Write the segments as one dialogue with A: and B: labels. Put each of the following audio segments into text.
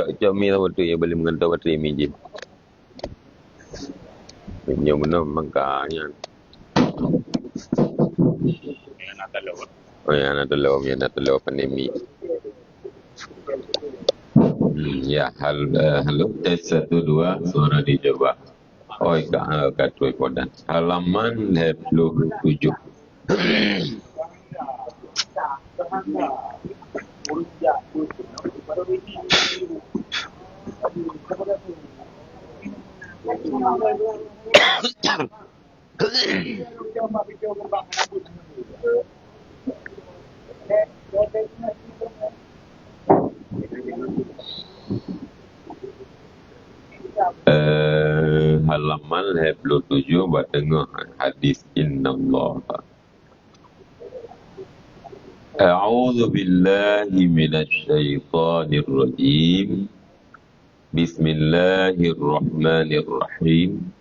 A: Cak Mi tahu tu yang boleh menghantar bateri mi je. Yang benar makanya. Oh ya, nak telur pandemi. Ya, halo, tes 1 2 suara dijawab. Oi kat recordan. Halaman 27. Halaman 27 buat tengok hadis innallah. A'udzu billahi minasy syaithanir rajim. Bismillahirrahmanirrahim.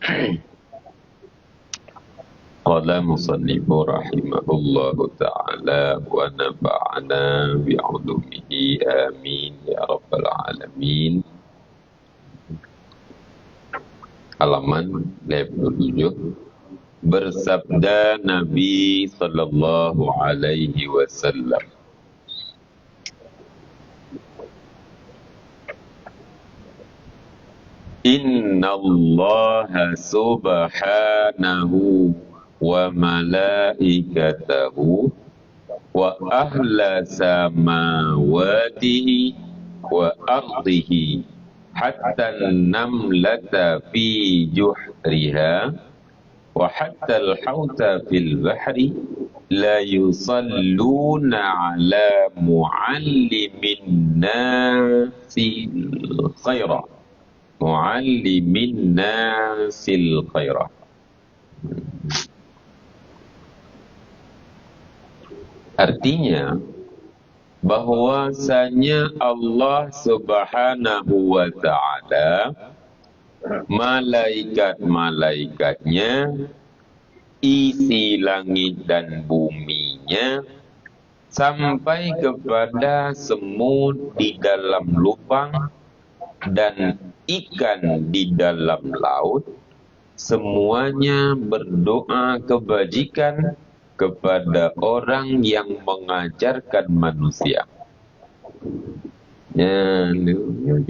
A: Qala musannifu rahimahullahu ta'ala wa nafa'ana bi'ulumihi amin ya rabbal alamin. Halaman 27. Bersabda Nabi sallallahu alaihi wasallam, Innallaha subhanahu wa malaikatahu wa ahla samawatihi wa ardihi hatta namlata fi juhriha wa hatta al-hauta fil bahri la yusalluna ala muallimin nasil khaira muallimin nasil khaira. Artinya bahwasanya Allah Subhanahu wa ta'ala, malaikat-malaikatnya, isi langit dan buminya, sampai kepada semut di dalam lubang dan ikan di dalam laut, semuanya berdoa kebajikan kepada orang yang mengajarkan manusia. Ya,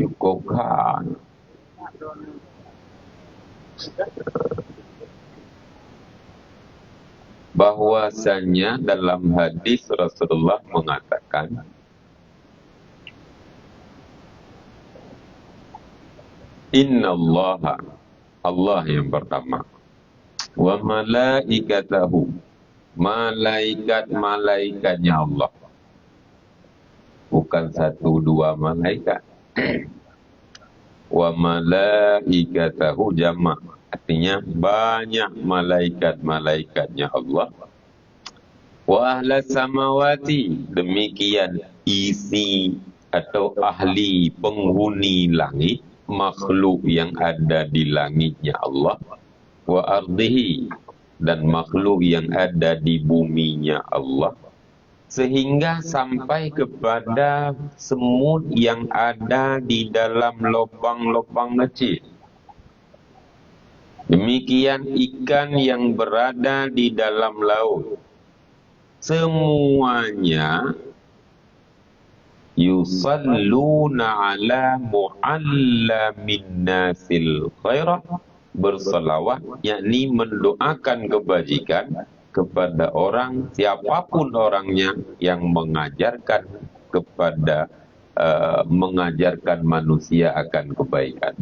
A: cukup kan. Bahwasanya dalam hadis Rasulullah mengatakan, Innallaha, Allah yang pertama, wa malaikatahu, malaikat-malaikatnya Allah, bukan 1 2 malaikat. Wa malaikatahu jamak, artinya banyak malaikat-malaikatnya Allah. Wa ahlas samawati, demikian isi atau ahli penghuni langit, makhluk yang ada di langitnya Allah. Wa ardihi, dan makhluk yang ada di buminya Allah, sehingga sampai kepada semut yang ada di dalam lubang-lubang kecil. Demikian ikan yang berada di dalam laut. Semuanya yusalluna ala mu'allamin nasil khairah, bersalawat, yakni mendoakan kebajikan kepada orang, siapapun orangnya, yang mengajarkan kepada mengajarkan manusia akan kebaikan.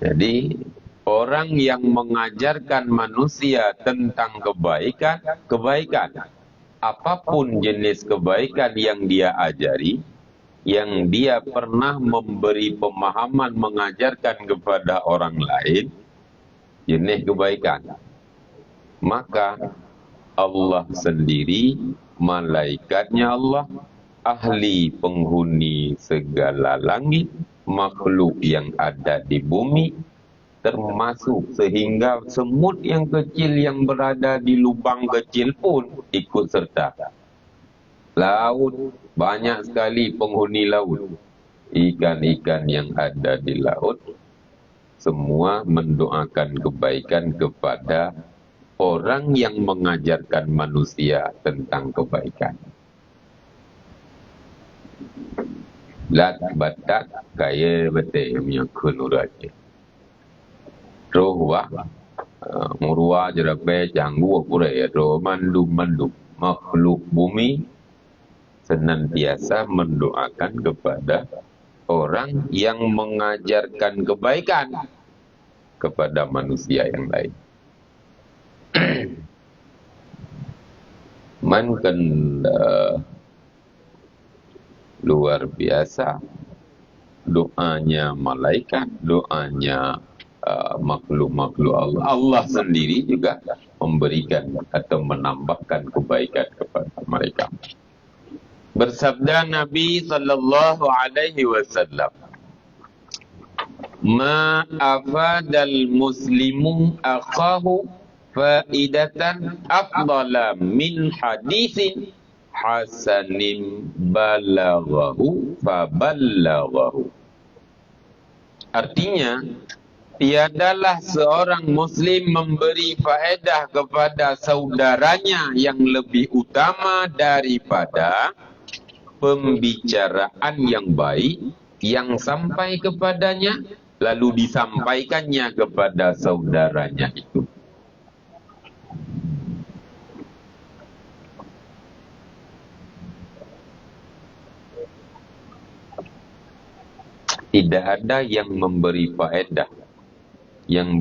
A: Jadi orang yang mengajarkan manusia tentang kebaikan, apapun jenis kebaikan yang dia ajari, yang dia pernah memberi pemahaman mengajarkan kepada orang lain, jenis kebaikan, maka Allah sendiri, malaikatnya Allah, ahli penghuni segala langit, makhluk yang ada di bumi, termasuk sehingga semut yang kecil yang berada di lubang kecil pun ikut serta. Laut, banyak sekali penghuni laut. Ikan-ikan yang ada di laut, semua mendoakan kebaikan kepada orang yang mengajarkan manusia tentang kebaikan. Lat batak kaya betul punya kunuraja. Roh wah, murwa jerape janggu pura ya. Roh mandu makhluk bumi senantiasa mendoakan kepada orang yang mengajarkan kebaikan kepada manusia yang lain. Man kan luar biasa doanya malaikat, doanya makhluk-makhluk Allah. Allah sendiri juga memberikan atau menambahkan kebaikan kepada mereka. Bersabda Nabi sallallahu alaihi wasallam, "Ma afadal muslimu akhahu faidatan afdala min hadisin hasanin balaghahu faballaghahu." Artinya, tiadalah seorang muslim memberi faedah kepada saudaranya yang lebih utama daripada pembicaraan yang baik yang sampai kepadanya lalu disampaikannya kepada saudaranya itu. Tidak ada yang memberi faedah yang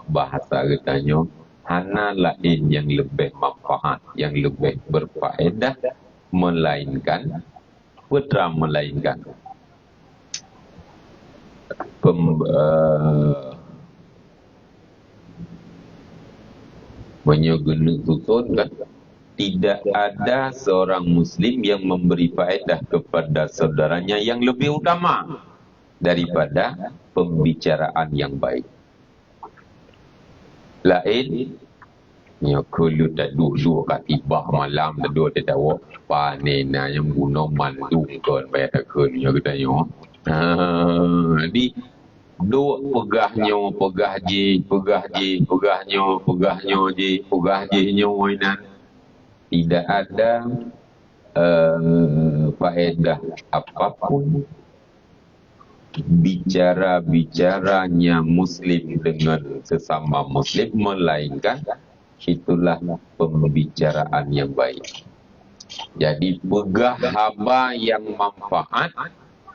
A: bahasa katanya hana lain yang lebih manfaat, yang lebih berfaedah melainkan menyegena susun kan, tidak ada seorang muslim yang memberi faedah kepada saudaranya yang lebih utama daripada pembicaraan yang baik. Lain nya kulu tadu dua katibah malam tadu tetawa panena yang guna mandu kon bayar takun nya katanya. Di duk pegah ji nyo inan tidak ada faedah apapun bicaranya muslim dengan sesama muslim melainkan itulah pembicaraan yang baik. Jadi pegah haba yang manfaat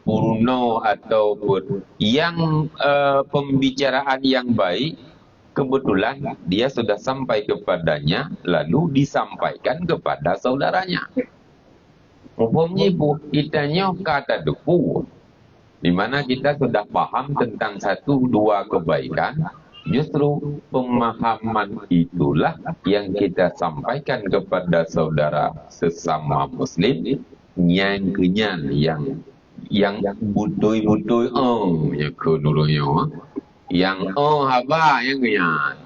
A: purno ataupun yang pembicaraan yang baik kebetulan dia sudah sampai kepadanya lalu disampaikan kepada saudaranya. Umpamanya ibu kitanya kata depu di mana kita sudah paham tentang satu dua kebaikan, justru pemahaman itulah yang kita sampaikan kepada saudara sesama muslim yang kenyan yang butui-butui ya kunurunyo yang haba yang kenyan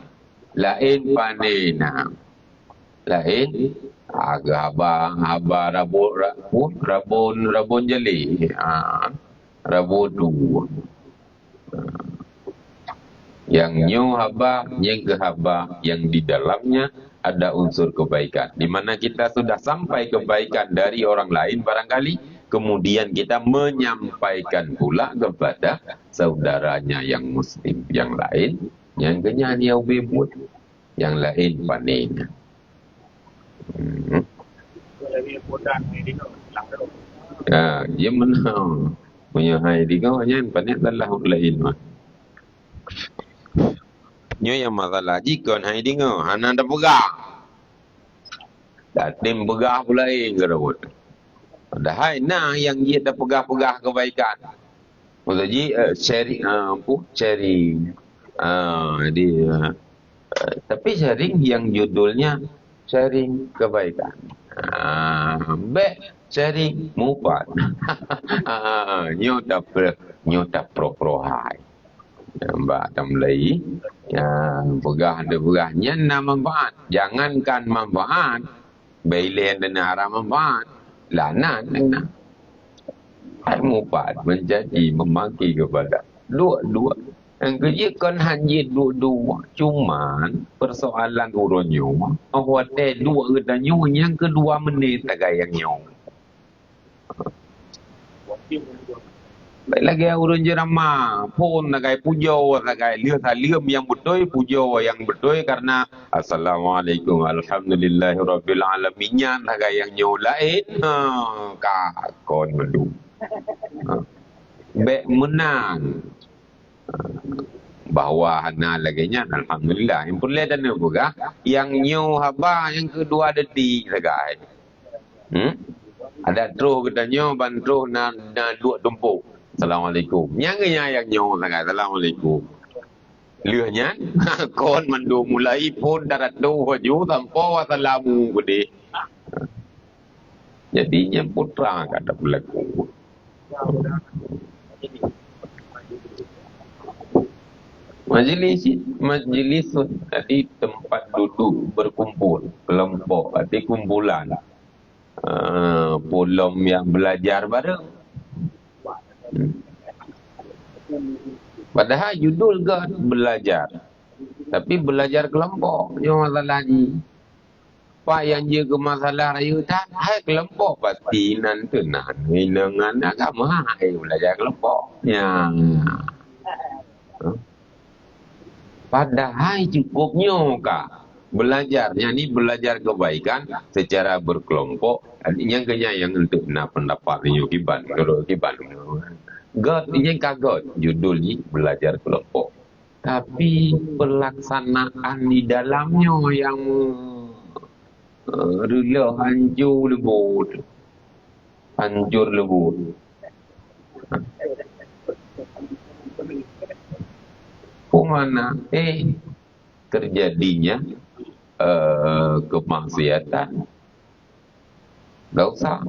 A: lain panena lain agak haba rabun jeli Rabu tu yang nyu haba, yang ke haba, yang di dalamnya ada unsur kebaikan. Di mana kita sudah sampai kebaikan dari orang lain barangkali, kemudian kita menyampaikan pula kepada saudaranya yang muslim yang lain, yang kenyang dia bebut, yang lain panen. Ya, dia menang. Punya hai di kau hanya panik adalah lain mah. Nyo yang masalah jika hai di kau hana ada pegah. Datim pegah pula gerabut. Ada hai nah yang dia ada pegah-pegah kebaikan. Maksudnya sharing. Tapi sharing yang judulnya sharing kebaikan. Sharing mufat. Nyota pro hai. Mbak tamlai pegah ada pegahnya na manfaat. Jangankan manfaat, Bailen dan haram manfaat. Lanat nak. Hai mupat menjadi memaki kepada dua-dua. Yang kerjakan hanya dua-dua. Cuman persoalan urunnya. Awak dua katanya yang kedua menit tak gaya nyong. Baik lagi urun jerama pun nagai pujo nagai liam yang betul pujo yang betul karena assalamualaikum alhamdulillahirabbil alamin yang nagai yang nyolain ka kon mendu be menang bahwa hana laginya alhamdulillah yang perlu dan juga yang nyu haba yang kedua detik nagai ada terus katanya bantro na dua tumpuk. Assalamualaikum. Yang yang nyo sangat. Assalamualaikum. Lihnya kon mandu mulai pun darat tu haju tanpa wassalamu gede. Jadinya putra kata berlaku. Majlis tadi tempat duduk berkumpul kelompok atau kumpulan pulom yang belajar bareng. Padahal judul kan belajar. Tapi belajar kelompok. Yang masalah ni. Pak yang jaga masalah raya tak. Hai kelompok pasti nanti nan. Hilangan agama. Hai belajar kelompok. Ya. Padahal cukupnya kah. Belajarnya ni belajar kebaikan secara berkelompok. Yang kena yang untuk nak pendapat ni kiban. Kalau kiban. God ini kagot judul ni belajar kelompok. Tapi pelaksanaan di dalamnya yang rela hancur lebur. Hancur lebur. Kemana? Terjadinya kemaksiatan. Dosa.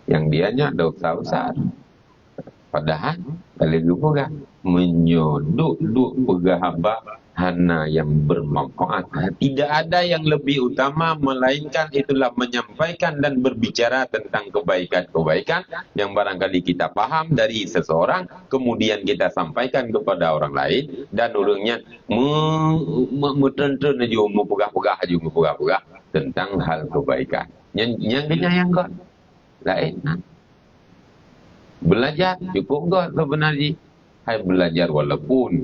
A: Yang dianya dosa besar. Padahal kalau lupa kan menyodok pegahaba hana yang bermanfaat. Tidak ada yang lebih utama melainkan itulah menyampaikan dan berbicara tentang kebaikan-kebaikan yang barangkali kita paham dari seseorang, kemudian kita sampaikan kepada orang lain dan orangnya metentun aja, mepegah-pegah aja, mepegah-pegah tentang hal kebaikan. Yang kan lain. Belajar cukup enggak sebenarnya? Hai belajar walaupun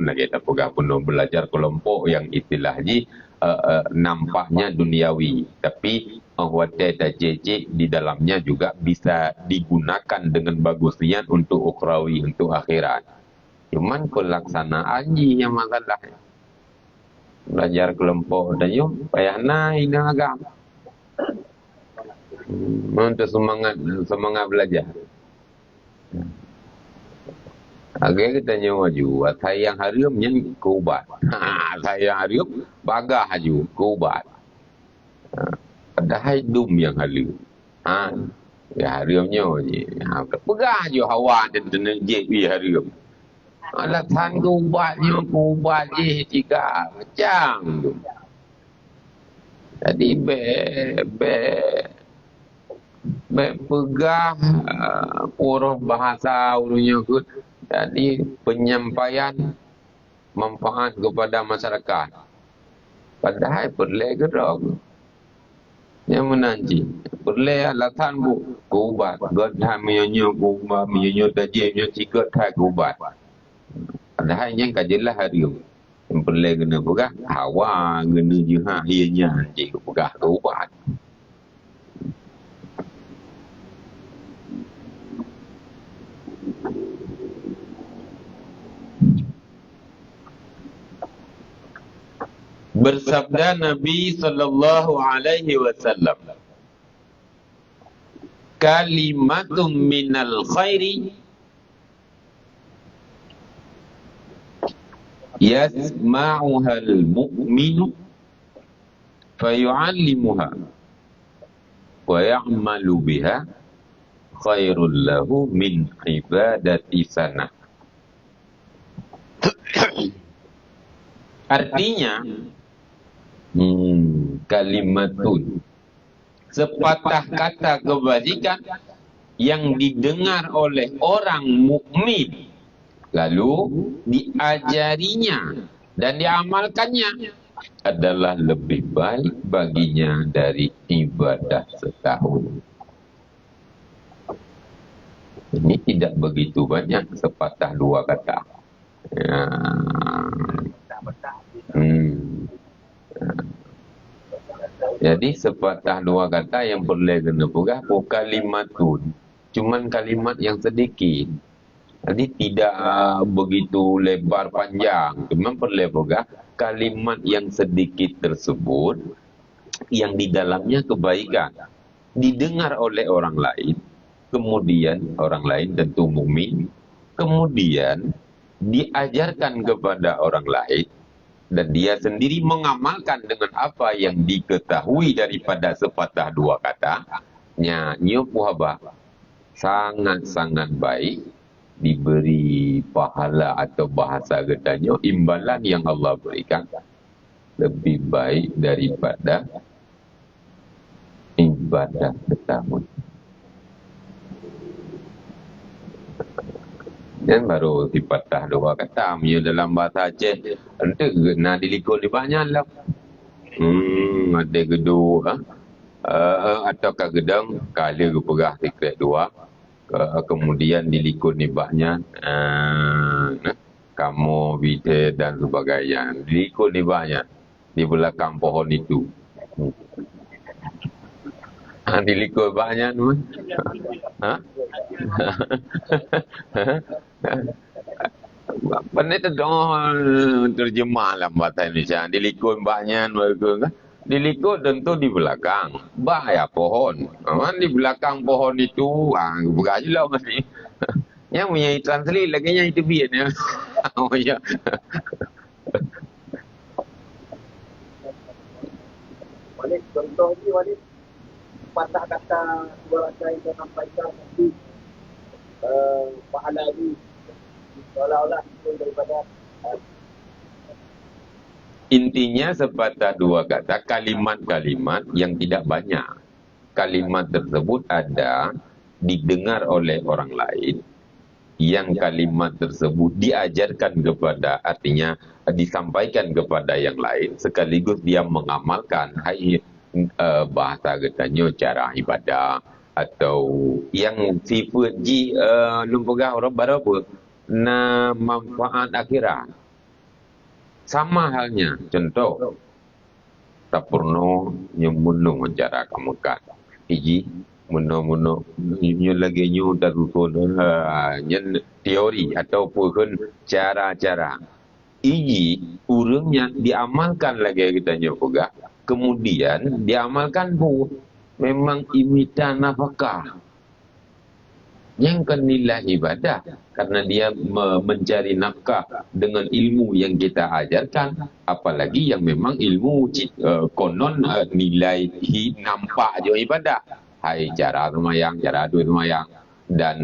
A: lagi kita pegang penuh belajar kelompok yang istilahnya nampaknya duniawi, tapi hotel tajik di dalamnya juga bisa digunakan dengan bagusnya untuk ukhrawi, untuk akhirat. Cuman pelaksanaannya yang masalah. Belajar kelompok dan yuk payah naik agama. Untuk semangat belajar. Agak kita nyawa juga, sayang hariumnya kubat. Sayang harium, bagah juga kubat. Padahal dum yang harium. Ya hariumnya je. Pegah je hawa dan tenejik di harium. Alasan kubatnya kubat je tiga macam tu. Jadi berpegang poroh bahasa urunya ke. Jadi penyampaian manfaat kepada masyarakat. Padahal perlu gerak. Yang menanti. Perlu alasan bu. Kubat. Gata menyanyi kubat. Menyanyi tajimnya cikot hai kubat. Padahal yang kajilah harium. Yang perlu kena pegah. Hawa kena jihah ianya. Cikot pegah kubat. Bersabda Nabi sallallahu alaihi wasallam, kalimatum minal khairi yasma'uha al-mu'minu fayu'allimuha wa ya'malu biha khairul lahu min ibadati sana. Artinya kalimatun sepatah kata kebajikan yang didengar oleh orang mukmin lalu diajarinya dan diamalkannya adalah lebih baik baginya dari ibadah setahun. Ini tidak begitu banyak sepatah dua kata. Ya. Jadi sepatah dua kata yang boleh kena pegah kalimatun. Cuman kalimat yang sedikit. Jadi tidak begitu lebar panjang. Cuma boleh pegah kalimat yang sedikit tersebut yang di dalamnya kebaikan didengar oleh orang lain, kemudian orang lain tentu mukmin, kemudian diajarkan kepada orang lain dan dia sendiri mengamalkan dengan apa yang diketahui daripada sepatah dua kata. Nyo puhaba sangat-sangat baik, diberi pahala atau bahasa katanya imbalan yang Allah berikan lebih baik daripada ibadah setahun. Dan baru dipatah dua kata punya dalam bahasa Aceh. Ente kena dilikut di banyak lah. Ada gedung atau ke gedang kali ke pegah tikret dua. Kemudian dilikut ni banyak kamu, bide dan sebagainya. Dilikut ni banyak di belakang pohon itu. Dilikut banyak tu. Pandai terjemah lah bahasa Indonesia. Dilikut banyak mereka kan. Dilikut tentu di belakang. Bahaya pohon. Di belakang pohon itu, bergaji lah mesti. Yang punya translate lagi yang itu biar ya. Oh ya.
B: Walid, contoh ni Walid, patah kata dua kata yang saya sampaikan nanti pahala ni seolah-olah itu daripada
A: intinya sepatah dua kata kalimat-kalimat yang tidak banyak. Kalimat tersebut ada didengar oleh orang lain, yang kalimat tersebut diajarkan kepada, artinya disampaikan kepada yang lain, sekaligus dia mengamalkan bahasa katanya cara ibadah atau yang sifat lumpugah orang berapa na manfaat akhirat. Sama halnya, contoh tapurno yang munung cara kamu kan iji muno nyu lagi nyu darukun nyen teori ataupun cara-cara iji urangnya diamalkan lagi kita nyoga, kemudian diamalkan bu memang imita nafkah yang nilai ibadah karena dia mencari nafkah dengan ilmu yang kita ajarkan, apalagi yang memang ilmu konon nilai nampak je ibadah. Hai cara semayang, cara duit semayang dan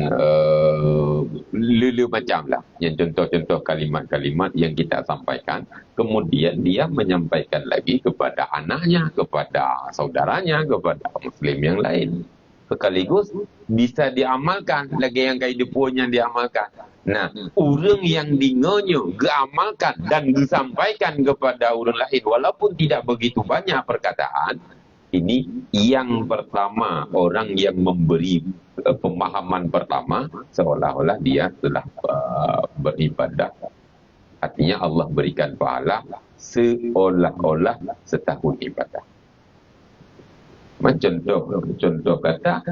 A: lulu macam lah. Yang contoh-contoh kalimat-kalimat yang kita sampaikan, kemudian dia menyampaikan lagi kepada anaknya, kepada saudaranya, kepada muslim yang lain. Sekaligus bisa diamalkan lagi yang kehidupannya diamalkan. Nah, orang yang dengarnya diamalkan dan disampaikan kepada orang lain walaupun tidak begitu banyak perkataan, ini yang pertama, orang yang memberi pemahaman pertama seolah-olah dia telah beribadah. Artinya Allah berikan pahala seolah-olah setahun ibadah. Contoh kata,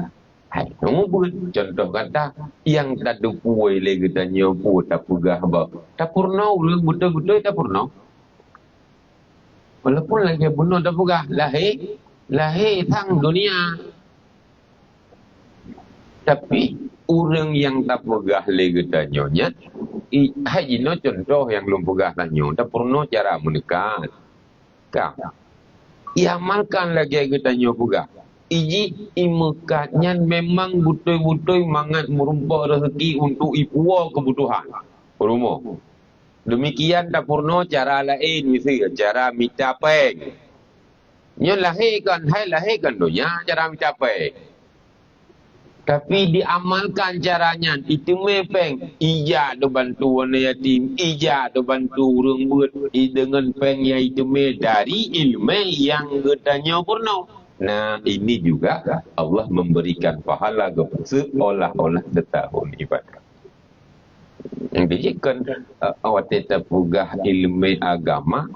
A: contoh kata yang tak ada puai lagi tanya pun tak pegah bah. Tak purna ulang betul-betul tak purna. Walaupun lagi bunuh tak pegah lahir tang dunia. Tapi orang yang tak pegah lagi tanya hajino contoh yang belum pegah tanya tak purna cara menekan. Kak. Iamalkan lagi kita nyoba. Iji imekatnya memang betul-betul mangat merumpa rezeki untuk ipua kebutuhan rumah. Demikian tak purno cara lain misalnya cara minta peng. Nyo lahirkan dunia cara mencapai. Tapi diamalkan caranya itu mepeng. Ija tu bantu anak yatim, ija tu bantu orang buat dengan peng yang itu dari ilmu yang katanya purno. Nah ini juga Allah memberikan pahala seolah-olah setahun ibadah. Jadi kan awak tetap pugah ilmu agama.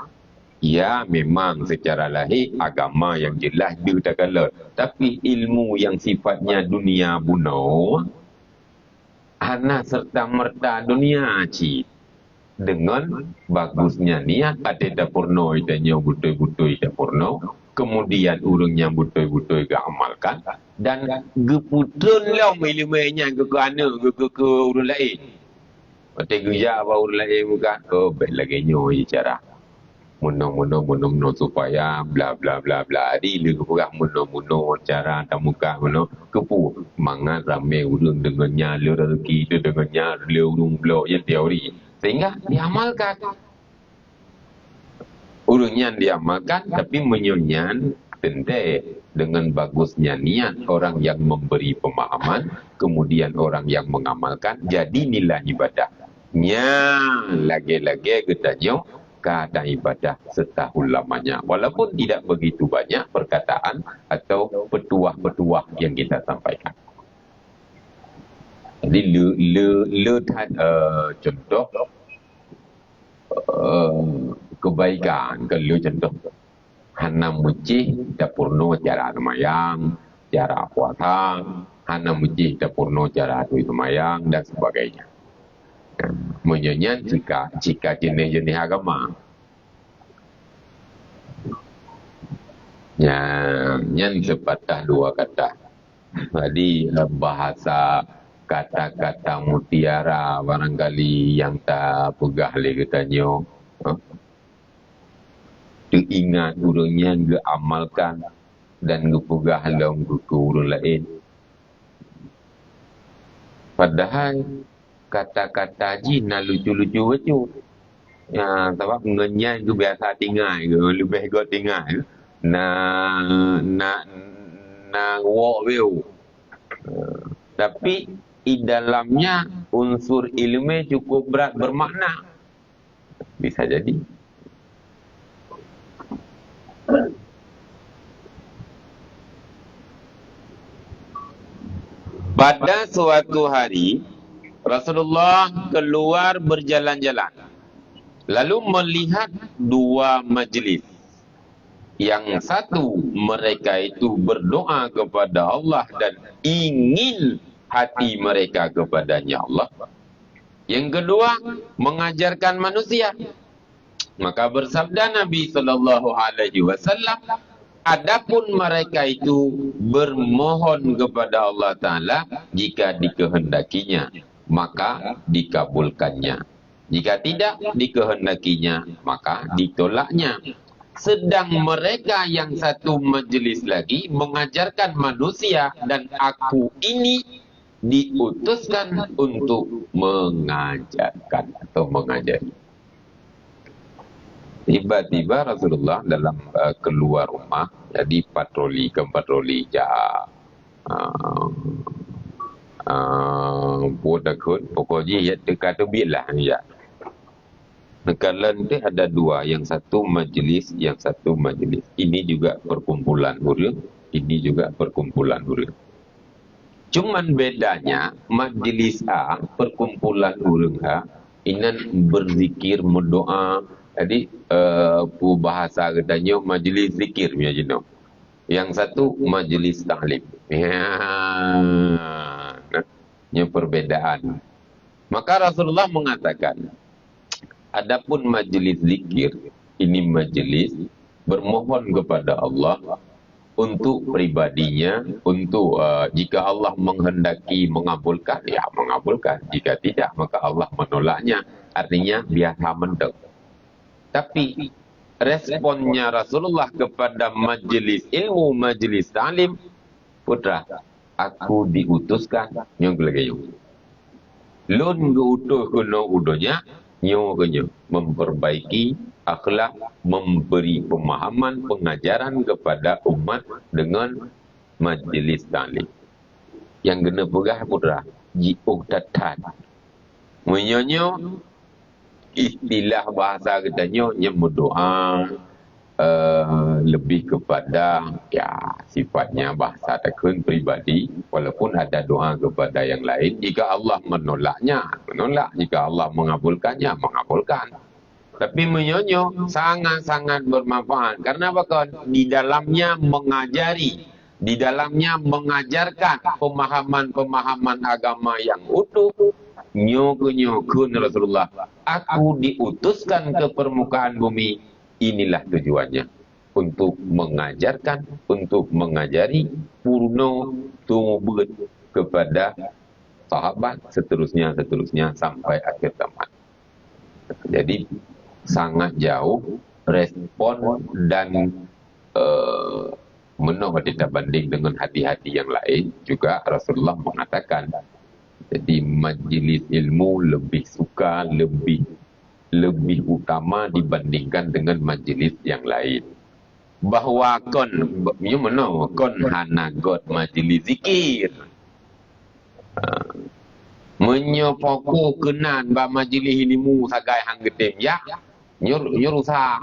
A: Ya memang secara lahir agama yang jelas dia tak kalah. Tapi ilmu yang sifatnya dunia buno, hana serta merta dunia cik. Dengan bagusnya niat ada purno itanya betul-betul ida purno. Kemudian orang yang betul-betul amalkan. Dan geputun lah ilmunya ke orang lain. Mati gejak apa orang lain bukan. Oh baik lagi nyoy cara. Muno supaya bla bla bla bla di lu kurang muno cara tamuka muno kepu mangat ramai urang dengannya lu rezeki itu dengannya lu urung blo yang teori sehingga diamalkan urungnya diamalkan tapi menyonyan tentu dengan bagusnya niat orang yang memberi pemahaman kemudian orang yang mengamalkan jadi nilai ibadahnya lagi-lagi katanya keadaan ibadah setahun lamanya. Walaupun tidak begitu banyak perkataan atau petuah-petuah yang kita sampaikan. Jadi, contoh kebaikan. Kalau contoh, hana muci dapurno cara semayang, cara puasa, hana muci dapurno cara semayang, dan sebagainya. Menyanyian jika jenis-jenis agama yang sepatah dua kata tadi bahasa kata-kata mutiara barangkali yang tak pegah lagi katanya diingat urangnya ge amalkan dan ge pegah dalam ke urang lain padahal kata-kata ji nak lucu-lucu. Ya, sebab ngenyan tu biasa tinggal ke, lebih kau tinggal. Na walk view. Tapi di dalamnya unsur ilmu cukup berat bermakna. Bisa jadi. Pada suatu hari Rasulullah keluar berjalan-jalan. Lalu melihat dua majlis. Yang satu mereka itu berdoa kepada Allah dan ingin hati mereka kepadanya Allah. Yang kedua mengajarkan manusia. Maka bersabda Nabi SAW, adapun mereka itu bermohon kepada Allah Ta'ala jika dikehendakinya. Maka dikabulkannya. Jika tidak dikehendakinya, maka ditolaknya. Sedang mereka yang satu majlis lagi mengajarkan manusia dan aku ini diutuskan untuk mengajarkan atau mengajari. Tiba-tiba Rasulullah dalam keluar rumah, jadi patroli pokoknya ya dekat tu bilah ya. Nekalan tu ada dua, yang satu majlis, yang satu majlis. Ini juga perkumpulan huruf, ini juga perkumpulan huruf. Cuman bedanya majlis A, perkumpulan huruf A, ini berzikir, berdoa. Jadi bahasa katanya majlis zikir punya jenis. Yang satu majlis ta'lim. Yang perbedaan. Maka Rasulullah mengatakan, adapun majlis zikir, ini majlis bermohon kepada Allah untuk pribadinya, untuk jika Allah menghendaki mengabulkan, ya mengabulkan. Jika tidak, maka Allah menolaknya. Artinya biasa mendek. Tapi responnya Rasulullah kepada majlis ilmu, majlis ta'lim, putra, aku diutuskan nyong lagi nyong. Lun geutuh kuno udonya nyong kenyo memperbaiki akhlak, memberi pemahaman, pengajaran kepada umat dengan majlis taklim. Yang kena pegah pura ji'uh tatan. Menyonyo istilah bahasa katanya yang berdoa lebih kepada ya sifatnya bahasa tekun pribadi, walaupun ada doa kepada yang lain. Jika Allah menolaknya, menolak. Jika Allah mengabulkannya, mengabulkan. Tapi menyonyo sangat-sangat bermanfaat. Karena apa? Di dalamnya mengajari, di dalamnya mengajarkan pemahaman-pemahaman agama yang utuh. Nyokun Rasulullah, aku diutuskan ke permukaan bumi, inilah tujuannya, untuk mengajarkan, untuk mengajari purno tumubut kepada sahabat, seterusnya sampai akhir zaman. Jadi sangat jauh respon dan menurut kita banding dengan hati-hati yang lain. Juga Rasulullah mengatakan, jadi majlis ilmu lebih suka, lebih utama dibandingkan dengan majlis yang lain. Bahawa kon hana god majlis zikir. Menyopoko kenan ba majlis ilmu sagai hang getem ya. Nyurusa.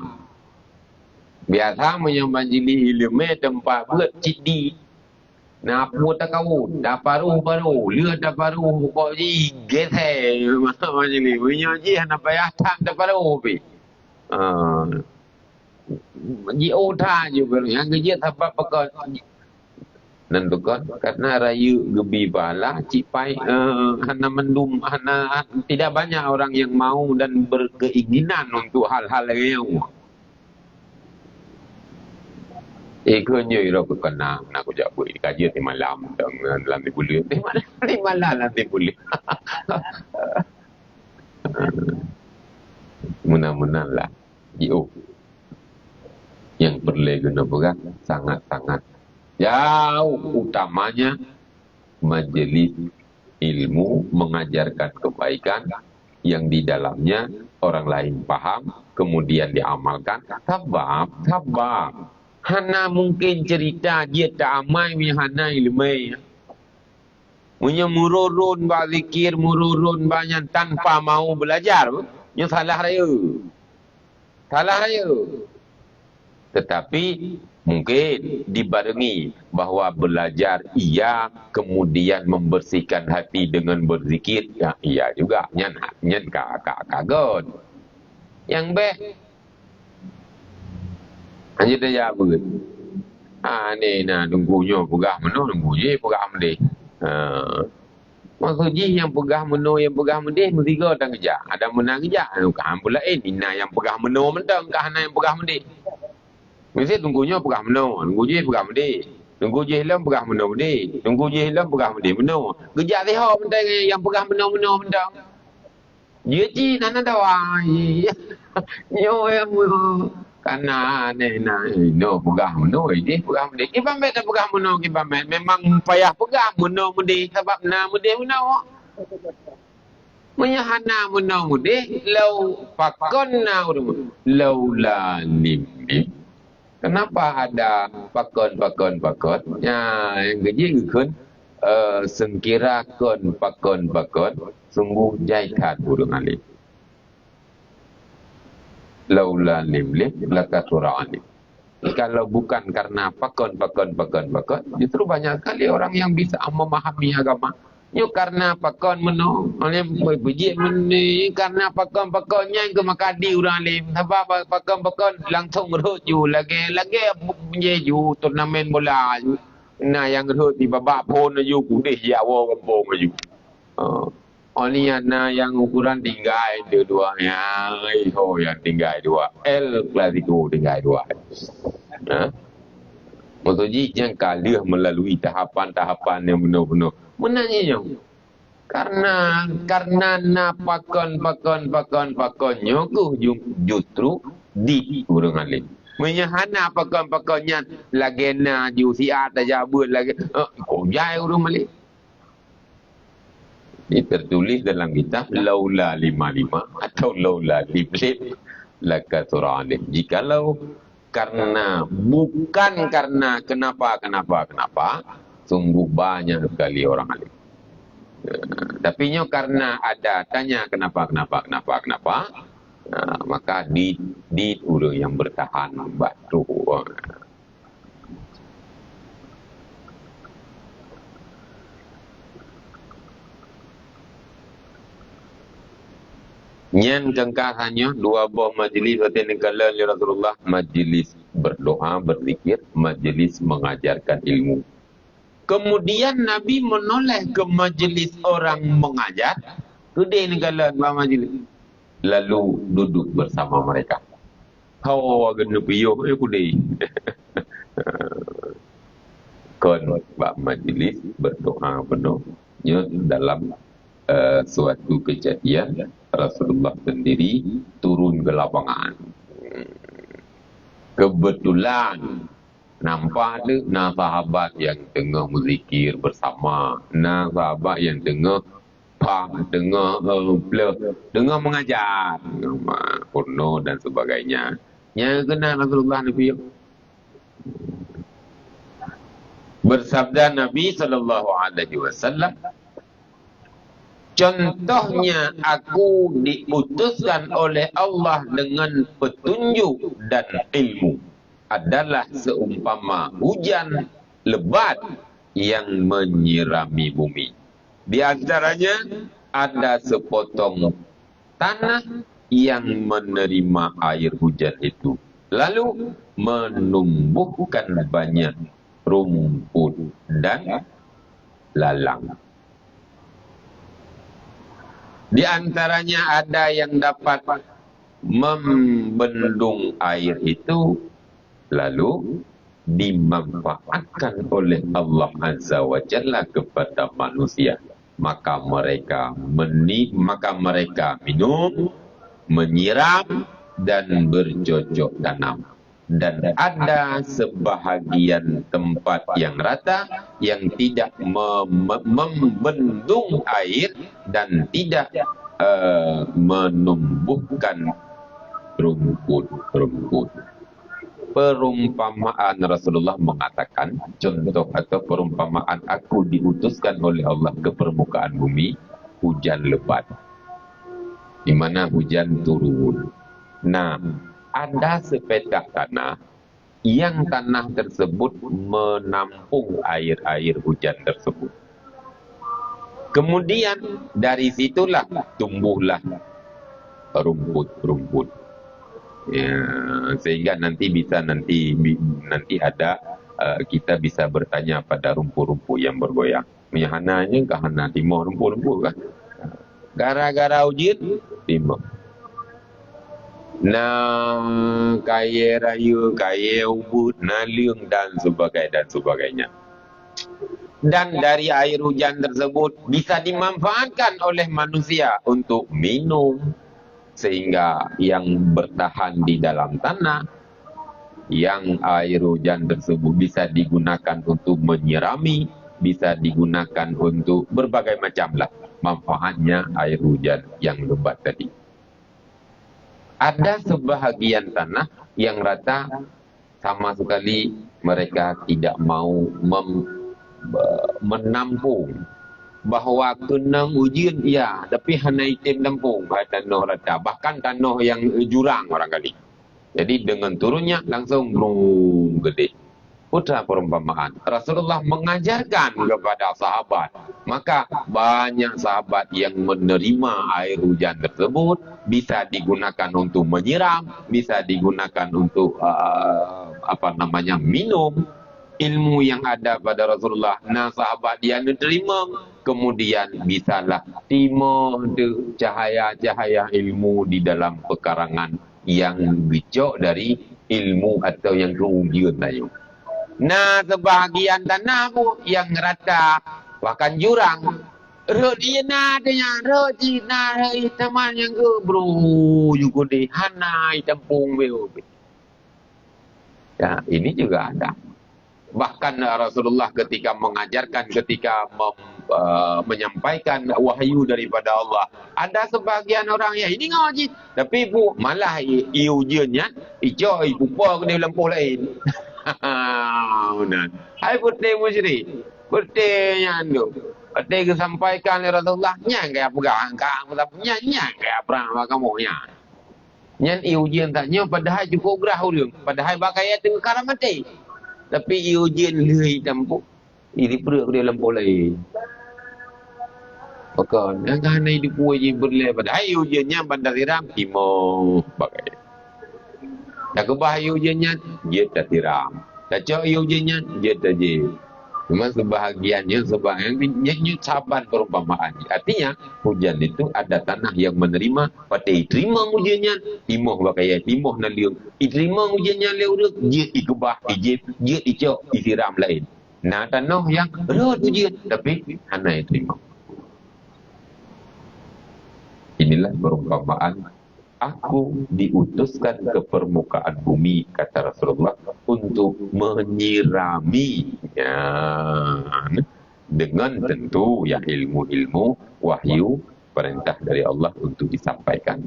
A: Biasa majlis ilmu tempat buat cidi. Nak apa tak kau? Dah paruh. Lihat dah paruh. Kau ji gethe macam ni. Punya ji nak payah tak dah paruh pi. Ji oda je baru. Yang kerja sebab pakar. Dan tu kan karena raya gebi bala cipai hana mendum hana tidak banyak orang yang mau dan berkeinginan untuk hal-hal yang Ikannya ira ke kena nak aku jawab kaji di malam dalam di bulan di malam nanti boleh. Mudah-mudahan lah yang perlu guna berat sangat-sangat jauh utamanya majlis ilmu mengajarkan kebaikan yang di dalamnya orang lain paham kemudian diamalkan. Sabab hana mungkin cerita dia tak amai punya hana ilmu. Punya mururun bazikir, mururun banyak tanpa mau belajar. Nya salah raya. Tetapi mungkin dibarengi bahawa belajar iya kemudian membersihkan hati dengan berzikir. Ya, iya juga. Nyan kagot. Yang hanya dia jawab. Ni nunggunya pegah meno, nunggunya pegah mendih. Maksudnya yang pegah meno, yang pegah mendih mesti kau tak kerja. Ada menang kerja. Kan pula Nina yang pegah meno mentang, kahana yang pegah mendih. Mesti tunggunya pegah meno, nunggunya pegah mendih. Tunggu je hilang pegah meno mendih. Tunggu je hilang pegah mendih meno. Kerja leha mentang yang pegah meno mentang. Dia ji nana dawai. Yo yang karena no pegah meno ini pegah mendih. Kita tak pegah meno kita memang payah pegah meno mendih sebab mendih meno. Menyahana meno mendih lau pakonna laula lim. Kenapa ada pakon? Ya yang gaji kan sengkira kon pakon sungguh jaikat burung alim. Laula limlih lakathura alim. Kalau bukan karena pakon, justru banyak sekali orang yang bisa memahami agama. Yo karena pakon meno, oleh biji meni karena pakon-pakonnya ke makadi orang alim. Sebab pakon langsung rujuk lagi menjeju turnamen bola. Nah yang rujuk di babak pon aju kudih jawa kampung aju. Oli yang ukuran tinggal itu dua yang tinggal dua El Clasico tinggal dua. Maksudnya yang kalah melalui tahapan-tahapan yang benar-benar menanya karena na pakon-pakonnya justru di urang alim. Menyahana pakon-pakonnya lagena jusiat tajabut lagi. Kau jai urang alim. Ini tertulis dalam kitab laula 55 atau laula 55 lakathura alaih. Jikalau bukan karena kenapa, sungguh banyak sekali orang alim. Tapi nyo karena ada tanya kenapa, maka di urang yang bertahan batu. Nyan kengkahannya dua buah majlis hati negara Rasulullah, majlis berdoa, berzikir, majlis mengajarkan ilmu. Kemudian Nabi menoleh ke majlis orang mengajar, kedai negara dua majlis, lalu duduk bersama mereka. Hawa genu piyuh kudai. Kon bak majlis berdoa penuh dalam suatu kejadian Rasulullah sendiri turun ke lapangan. Kebetulan nampak ada sahabat yang tengah berzikir bersama, sahabat yang tengah mengajar, kurno dan sebagainya. Yang kena Rasulullah Nabi. Bersabda Nabi SAW, contohnya aku diutuskan oleh Allah dengan petunjuk dan ilmu adalah seumpama hujan lebat yang menyirami bumi. Di antaranya ada sepotong tanah yang menerima air hujan itu, lalu menumbuhkan banyak rumput dan lalang. Di antaranya ada yang dapat membendung air itu, lalu dimanfaatkan oleh Allah Azza wa Jalla kepada manusia. Maka mereka minum, menyiram, dan bercocok tanam. Dan ada sebahagian tempat yang rata yang tidak membendung air dan tidak menumbuhkan rumput. Perumpamaan Rasulullah mengatakan, contoh atau perumpamaan aku diutuskan oleh Allah ke permukaan bumi, hujan lebat, di mana hujan turun. Nah, ada sepetak tanah yang tanah tersebut menampung air hujan tersebut. Kemudian dari situlah tumbuhlah rumput. Ya, sehingga nanti ada kita bisa bertanya pada rumput-rumput yang bergoyang. Mihananya kahana timur rumput-rumput kan. Gara-gara ujian timur. Kaya raya, kaya ubud, liung dan sebagainya. Dan dari air hujan tersebut bisa dimanfaatkan oleh manusia untuk minum, sehingga yang bertahan di dalam tanah, yang air hujan tersebut bisa digunakan untuk menyirami, bisa digunakan untuk berbagai macam lah manfaatnya air hujan yang lebat tadi. Ada sebahagian tanah yang rata sama sekali mereka tidak mau menampung. Bahawa kena ujian, ya, tapi hanya item nampung tanah rata. Bahkan tanah yang jurang barangkali. Jadi dengan turunnya langsung gede. Putra perumpamaan. Rasulullah mengajarkan kepada sahabat. Maka banyak sahabat yang menerima air hujan tersebut, bisa digunakan untuk menyiram, bisa digunakan untuk minum. Ilmu yang ada pada Rasulullah, sahabat dia menerima, kemudian bisalah timur cahaya-cahaya ilmu di dalam pekarangan yang bicok dari ilmu atau yang kerugian tayo. Sebahagian tanah yang rata bahkan jurang, teman yang ke bro juga deh hanai tempung beo. Ya, ini juga ada. Bahkan Rasulullah ketika mengajarkan, ketika menyampaikan wahyu daripada Allah, ada sebagian orang yang ini ngaji, tapi bu malah ujiannya ijo ipupa kena lempuh lain. Benar. Hai putih musyrik, putihnya tu. Putih kesampaikan oleh Rasulullah, nyang kayak pegang angka, nyang kayak perang kamu nya. Nyan ujian tanya padahal cukup gerah ulung, padahal bakai itu karam mati. Tapi ujian leh tampu, ini perut dia lempuh lain. Bukan, yang kan hidup ujian berleh padahal ujiannya bandar tiram timur bagai. Tak kebah ujiannya dia tak tiram. Tak cak ujiannya dia tak je. Cuma sebahagiannya sebahagiannya saban perumpamaan. Artinya hujan itu ada tanah yang menerima, pada terima hujannya, timoh bakai timoh naliung. Terima hujannya leureuk, dia ikubah, dia icok, isiram lain. Nah tanah yang rot hujan tapi hana terima. Inilah perumpamaan. Aku diutuskan ke permukaan bumi, kata Rasulullah, untuk menyirami dengan tentu ya ilmu-ilmu wahyu perintah dari Allah untuk disampaikan.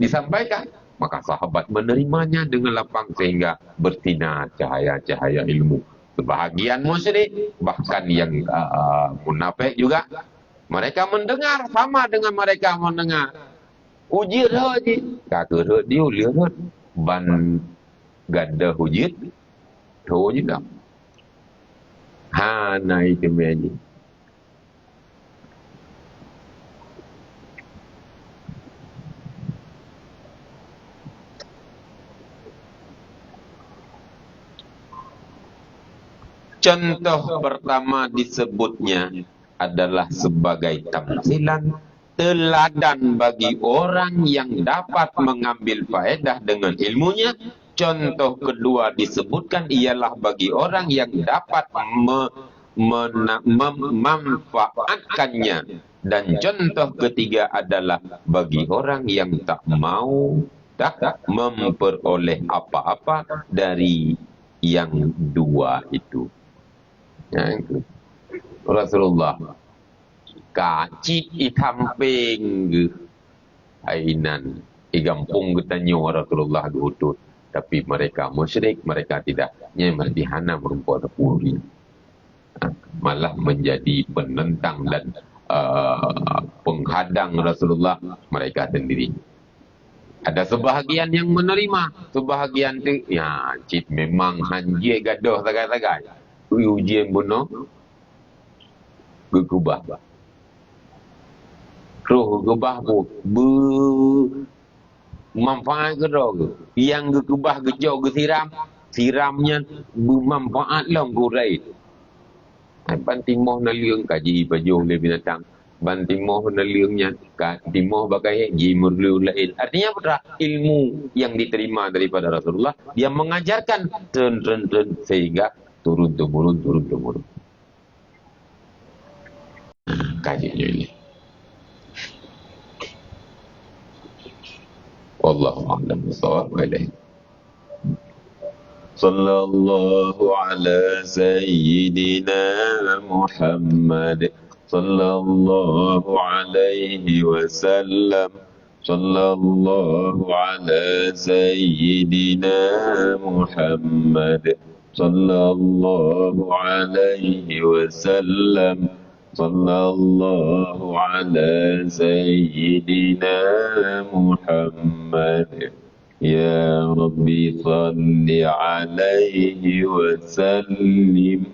A: Maka sahabat menerimanya dengan lapang sehingga bersinar cahaya-cahaya ilmu. Sebahagian musyrik, bahkan yang munafik juga, mereka mendengar sama dengan mereka mendengar. Hujir haji, kakak hut dia lihat hut ban gada hujir, tahu je tak? Ha naik ke meja. Contoh pertama disebutnya adalah sebagai tamsilan, teladan bagi orang yang dapat mengambil faedah dengan ilmunya. Contoh kedua disebutkan ialah bagi orang yang dapat memanfaatkannya. Dan contoh ketiga adalah bagi orang yang tak memperoleh apa-apa dari yang dua itu. Yang Rasulullah kacit itamping ainan igampung getanyo Rasulullah duhutut, tapi mereka musyrik, mereka tidak nyemerdihana merumput puri, malah menjadi penentang dan penghadang Rasulullah mereka sendiri. Ada sebahagian yang menerima, sebahagian tu ya cit memang hanjie gadoh tagai-tagai ujian bunuh gegubah. Roh gebah bu manfaat ke roh yang gebah gejau gesiram siramnya bermanfaat long gurai. Bantimoh naliung kaji baju le binatang, bantimoh naliungnya timoh bagai jimurlu lain. Artinya apa? Ilmu yang diterima daripada Rasulullah, dia mengajarkan tren sehingga turun temurun. Kajinya ini. Wallahu a'lam bishawab. Sallallahu ala sayyidina Muhammad sallallahu alaihi wasallam. Sallallahu ala sayyidina Muhammad sallallahu alaihi wasallam. Sallallahu ala sayyidina Muhammad. Ya Rabbi salli alaihi wa sallim.